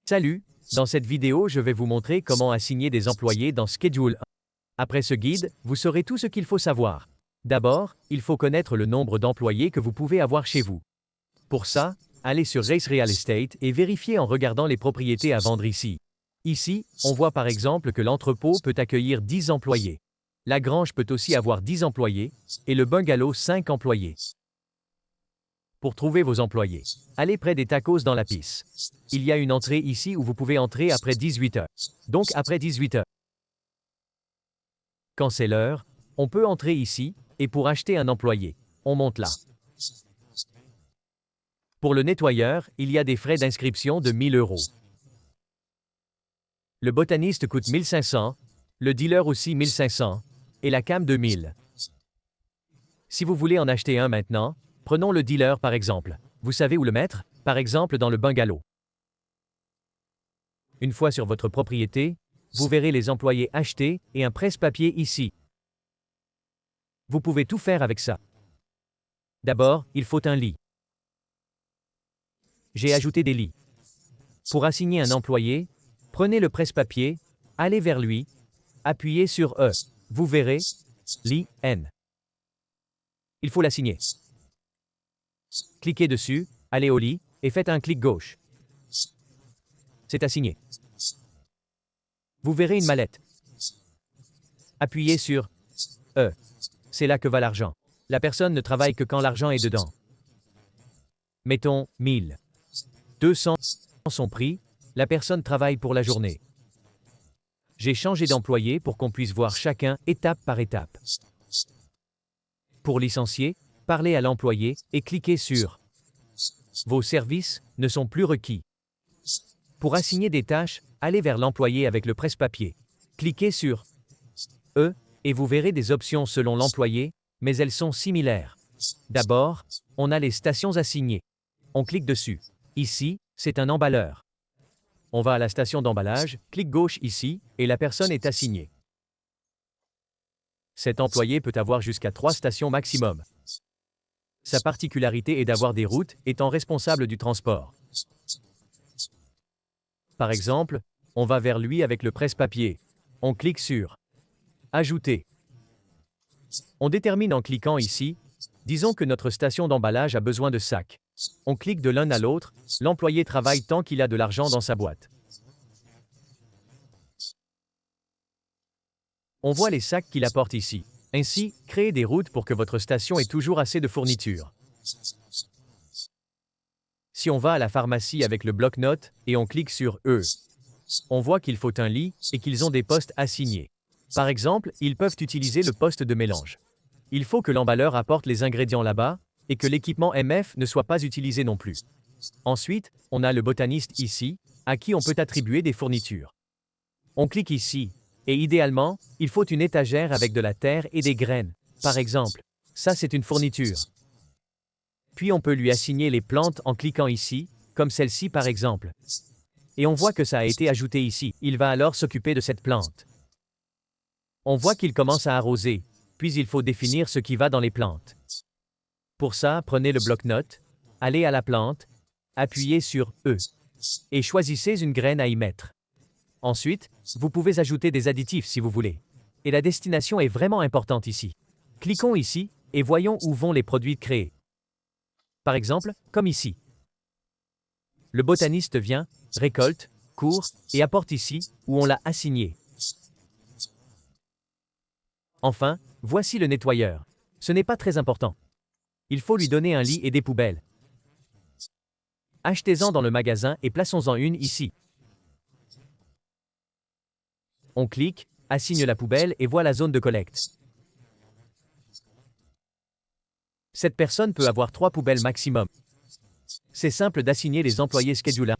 Salut, dans cette vidéo je vais vous montrer comment assigner des employés dans Schedule 1. Après ce guide, vous saurez tout ce qu'il faut savoir. D'abord, il faut connaître le nombre d'employés que vous pouvez avoir chez vous. Pour ça, allez sur Race Real Estate et vérifiez en regardant les propriétés à vendre ici. Ici, on voit par exemple que l'entrepôt peut accueillir 10 employés. La grange peut aussi avoir 10 employés, et le bungalow 5 employés. Pour trouver vos employés, allez près des tacos dans la piste. Il y a une entrée ici où vous pouvez entrer après 18 heures. Donc après 18 heures. Quand c'est l'heure, on peut entrer ici, et pour acheter un employé, on monte là. Pour le nettoyeur, il y a des frais d'inscription de 1000 €. Le botaniste coûte 1500, le dealer aussi 1500, et la cam 2000. Si vous voulez en acheter un maintenant, prenons le dealer par exemple. Vous savez où le mettre? Par exemple dans le bungalow. Une fois sur votre propriété, vous verrez les employés achetés et un presse-papier ici. Vous pouvez tout faire avec ça. D'abord, il faut un lit. J'ai ajouté des lits. Pour assigner un employé, prenez le presse-papier, allez vers lui, appuyez sur E. Vous verrez, lit N. Il faut l'assigner. Cliquez dessus, allez au lit, et faites un clic gauche. C'est assigné. Vous verrez une mallette. Appuyez sur E. C'est là que va l'argent. La personne ne travaille que quand l'argent est dedans. Mettons 1000. 200 sont pris, la personne travaille pour la journée. J'ai changé d'employé pour qu'on puisse voir chacun étape par étape. Pour licencier, parlez à l'employé et cliquez sur « Vos services ne sont plus requis ». Pour assigner des tâches, allez vers l'employé avec le presse-papier. Cliquez sur « E » et vous verrez des options selon l'employé, mais elles sont similaires. D'abord, on a les stations assignées. On clique dessus. Ici, c'est un emballeur. On va à la station d'emballage, clic gauche ici, et la personne est assignée. Cet employé peut avoir jusqu'à 3 stations maximum. Sa particularité est d'avoir des routes, étant responsable du transport. Par exemple, on va vers lui avec le presse-papier. On clique sur « Ajouter ». On détermine en cliquant ici, disons que notre station d'emballage a besoin de sacs. On clique de l'un à l'autre, l'employé travaille tant qu'il a de l'argent dans sa boîte. On voit les sacs qu'il apporte ici. Ainsi, créez des routes pour que votre station ait toujours assez de fournitures. Si on va à la pharmacie avec le bloc-notes et on clique sur « E », on voit qu'il faut un lit et qu'ils ont des postes assignés. Par exemple, ils peuvent utiliser le poste de mélange. Il faut que l'emballeur apporte les ingrédients là-bas et que l'équipement MF ne soit pas utilisé non plus. Ensuite, on a le botaniste ici, à qui on peut attribuer des fournitures. On clique ici, et idéalement, il faut une étagère avec de la terre et des graines. Par exemple, ça c'est une fourniture. Puis on peut lui assigner les plantes en cliquant ici, comme celle-ci par exemple. Et on voit que ça a été ajouté ici. Il va alors s'occuper de cette plante. On voit qu'il commence à arroser, puis il faut définir ce qui va dans les plantes. Pour ça, prenez le bloc-notes, allez à la plante, appuyez sur E et choisissez une graine à y mettre. Ensuite, vous pouvez ajouter des additifs si vous voulez. Et la destination est vraiment importante ici. Cliquons ici et voyons où vont les produits créés. Par exemple, comme ici. Le botaniste vient, récolte, court et apporte ici où on l'a assigné. Enfin, voici le nettoyeur. Ce n'est pas très important. Il faut lui donner un lit et des poubelles. Achetez-en dans le magasin et plaçons-en une ici. On clique, assigne la poubelle et voit la zone de collecte. Cette personne peut avoir 3 poubelles maximum. C'est simple d'assigner les employés Schedule 1.